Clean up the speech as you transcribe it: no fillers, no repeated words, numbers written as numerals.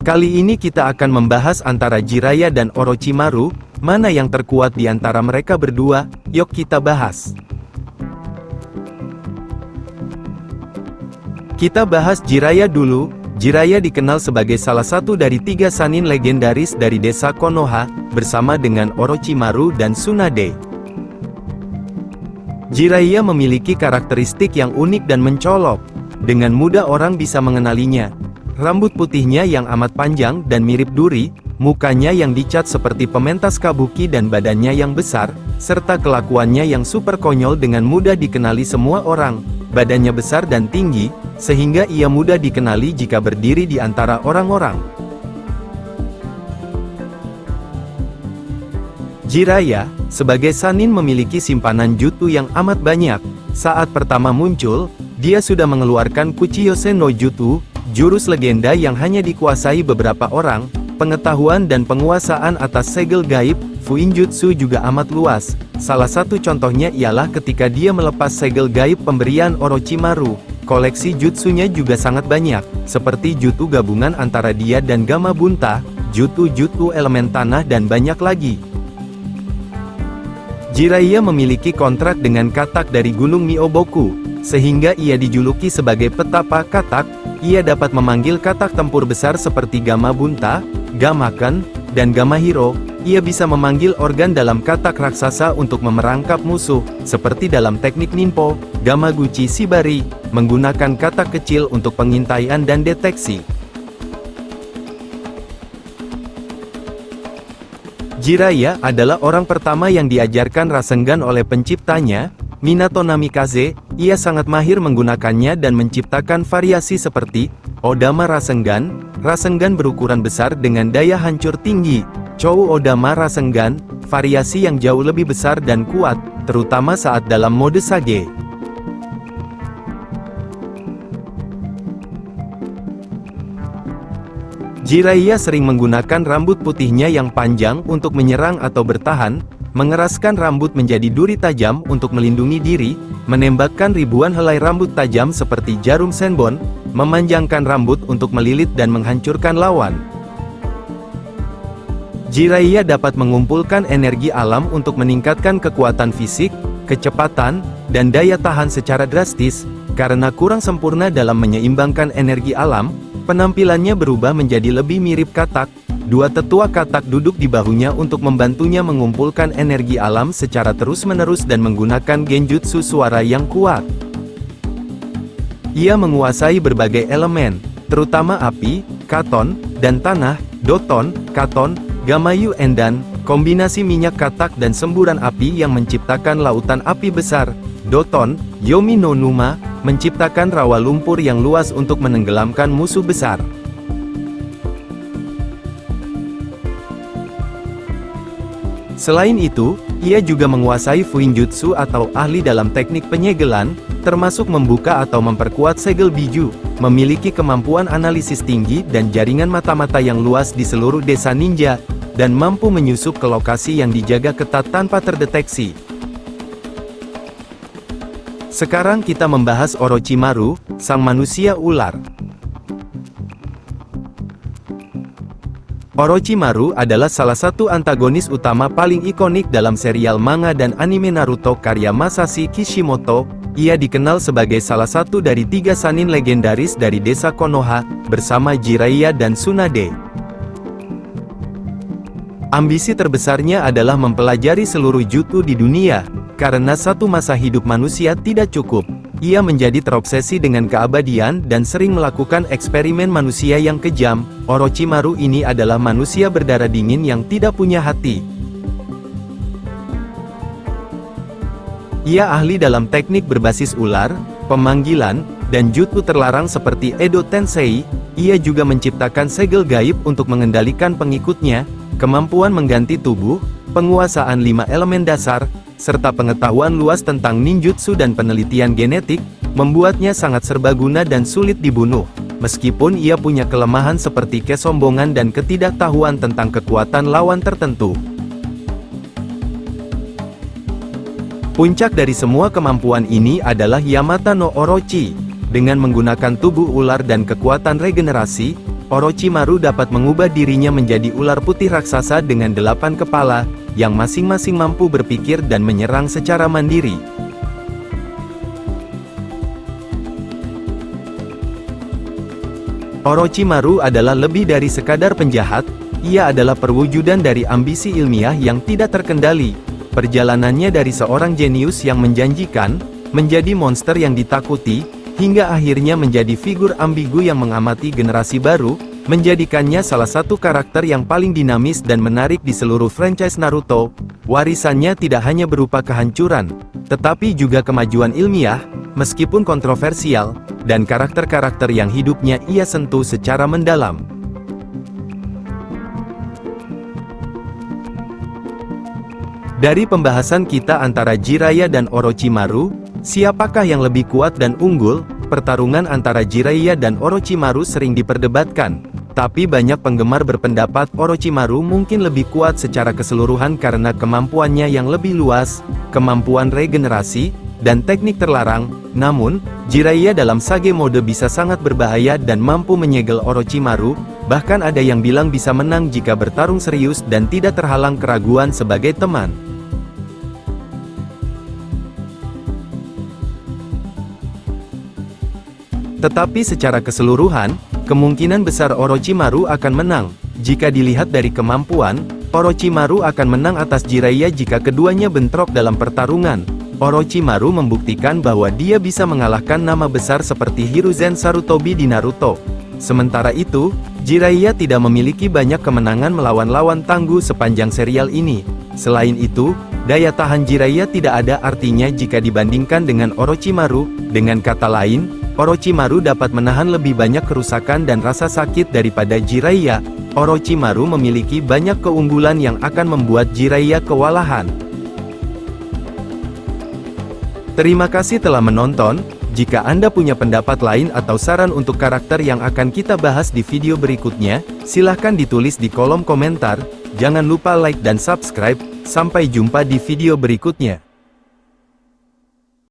Kali ini kita akan membahas antara Jiraiya dan Orochimaru, mana yang terkuat di antara mereka berdua, yuk kita bahas. Kita bahas Jiraiya dulu. Jiraiya dikenal sebagai salah satu dari 3 Sannin legendaris dari desa Konoha, bersama dengan Orochimaru dan Tsunade. Jiraiya memiliki karakteristik yang unik dan mencolok. Dengan mudah orang bisa mengenalinya. Rambut putihnya yang amat panjang dan mirip duri, mukanya yang dicat seperti pementas kabuki dan badannya yang besar, serta kelakuannya yang super konyol dengan mudah dikenali semua orang. Badannya besar dan tinggi, sehingga ia mudah dikenali jika berdiri di antara orang-orang. Jiraiya, sebagai Sannin memiliki simpanan jutsu yang amat banyak. Saat pertama muncul, dia sudah mengeluarkan Kuchiyose no Jutsu, jurus legenda yang hanya dikuasai beberapa orang. Pengetahuan dan penguasaan atas segel gaib, Fuinjutsu juga amat luas. Salah satu contohnya ialah ketika dia melepas segel gaib pemberian Orochimaru. Koleksi jutsunya juga sangat banyak, seperti jutsu gabungan antara dia dan Gamabunta, jutsu elemen tanah dan banyak lagi. Jiraiya memiliki kontrak dengan katak dari Gunung Mioboku, sehingga ia dijuluki sebagai petapa katak. Ia dapat memanggil katak tempur besar seperti Gamabunta, Gamaken, dan Gamahiro. Ia bisa memanggil organ dalam katak raksasa untuk memerangkap musuh, seperti dalam teknik Ninpo, Gamaguchi Shibari, menggunakan katak kecil untuk pengintaian dan deteksi. Jiraiya adalah orang pertama yang diajarkan Rasengan oleh penciptanya, Minato Namikaze. Ia sangat mahir menggunakannya dan menciptakan variasi seperti Odama Rasengan, Rasengan berukuran besar dengan daya hancur tinggi, Chou Odama Rasengan, variasi yang jauh lebih besar dan kuat, terutama saat dalam mode Sage. Jiraiya sering menggunakan rambut putihnya yang panjang untuk menyerang atau bertahan, mengeraskan rambut menjadi duri tajam untuk melindungi diri, menembakkan ribuan helai rambut tajam seperti jarum senbon, memanjangkan rambut untuk melilit dan menghancurkan lawan. Jiraiya dapat mengumpulkan energi alam untuk meningkatkan kekuatan fisik, kecepatan, dan daya tahan secara drastis. Karena kurang sempurna dalam menyeimbangkan energi alam, penampilannya berubah menjadi lebih mirip katak. 2 tetua katak duduk di bahunya untuk membantunya mengumpulkan energi alam secara terus-menerus dan menggunakan genjutsu suara yang kuat. Ia menguasai berbagai elemen, terutama api, katon, dan tanah, doton, katon, gamayu endan, kombinasi minyak katak dan semburan api yang menciptakan lautan api besar, doton, yomi no numa, menciptakan rawa lumpur yang luas untuk menenggelamkan musuh besar. Selain itu, ia juga menguasai Fuinjutsu atau ahli dalam teknik penyegelan, termasuk membuka atau memperkuat segel biju, memiliki kemampuan analisis tinggi dan jaringan mata-mata yang luas di seluruh desa ninja, dan mampu menyusup ke lokasi yang dijaga ketat tanpa terdeteksi. Sekarang kita membahas Orochimaru, sang manusia ular. Orochimaru adalah salah satu antagonis utama paling ikonik dalam serial manga dan anime Naruto karya Masashi Kishimoto. Ia dikenal sebagai salah satu dari 3 Sannin legendaris dari desa Konoha, bersama Jiraiya dan Tsunade. Ambisi terbesarnya adalah mempelajari seluruh jutsu di dunia, karena satu masa hidup manusia tidak cukup. Ia menjadi terobsesi dengan keabadian dan sering melakukan eksperimen manusia yang kejam. Orochimaru ini adalah manusia berdarah dingin yang tidak punya hati. Ia ahli dalam teknik berbasis ular, pemanggilan, dan jutsu terlarang seperti Edo Tensei. Ia juga menciptakan segel gaib untuk mengendalikan pengikutnya, kemampuan mengganti tubuh, penguasaan 5 elemen dasar, serta pengetahuan luas tentang ninjutsu dan penelitian genetik, membuatnya sangat serbaguna dan sulit dibunuh. Meskipun ia punya kelemahan seperti kesombongan dan ketidaktahuan tentang kekuatan lawan tertentu. Puncak dari semua kemampuan ini adalah Yamata no Orochi. Dengan menggunakan tubuh ular dan kekuatan regenerasi, Orochimaru dapat mengubah dirinya menjadi ular putih raksasa dengan 8 kepala, yang masing-masing mampu berpikir dan menyerang secara mandiri. Orochimaru adalah lebih dari sekadar penjahat, ia adalah perwujudan dari ambisi ilmiah yang tidak terkendali. Perjalanannya dari seorang jenius yang menjanjikan, menjadi monster yang ditakuti, hingga akhirnya menjadi figur ambigu yang mengamati generasi baru, menjadikannya salah satu karakter yang paling dinamis dan menarik di seluruh franchise Naruto. Warisannya tidak hanya berupa kehancuran, tetapi juga kemajuan ilmiah, meskipun kontroversial, dan karakter-karakter yang hidupnya ia sentuh secara mendalam. Dari pembahasan kita antara Jiraiya dan Orochimaru, siapakah yang lebih kuat dan unggul? Pertarungan antara Jiraiya dan Orochimaru sering diperdebatkan, tapi banyak penggemar berpendapat Orochimaru mungkin lebih kuat secara keseluruhan karena kemampuannya yang lebih luas, kemampuan regenerasi, dan teknik terlarang. Namun, Jiraiya dalam Sage mode bisa sangat berbahaya dan mampu menyegel Orochimaru, bahkan ada yang bilang bisa menang jika bertarung serius dan tidak terhalang keraguan sebagai teman. Tetapi secara keseluruhan, kemungkinan besar Orochimaru akan menang. Jika dilihat dari kemampuan, Orochimaru akan menang atas Jiraiya jika keduanya bentrok dalam pertarungan. Orochimaru membuktikan bahwa dia bisa mengalahkan nama besar seperti Hiruzen Sarutobi di Naruto. Sementara itu, Jiraiya tidak memiliki banyak kemenangan melawan lawan tangguh sepanjang serial ini. Selain itu, daya tahan Jiraiya tidak ada artinya jika dibandingkan dengan Orochimaru. Dengan kata lain, Orochimaru dapat menahan lebih banyak kerusakan dan rasa sakit daripada Jiraiya. Orochimaru memiliki banyak keunggulan yang akan membuat Jiraiya kewalahan. Terima kasih telah menonton. Jika Anda punya pendapat lain atau saran untuk karakter yang akan kita bahas di video berikutnya, silahkan ditulis di kolom komentar. Jangan lupa like dan subscribe. Sampai jumpa di video berikutnya.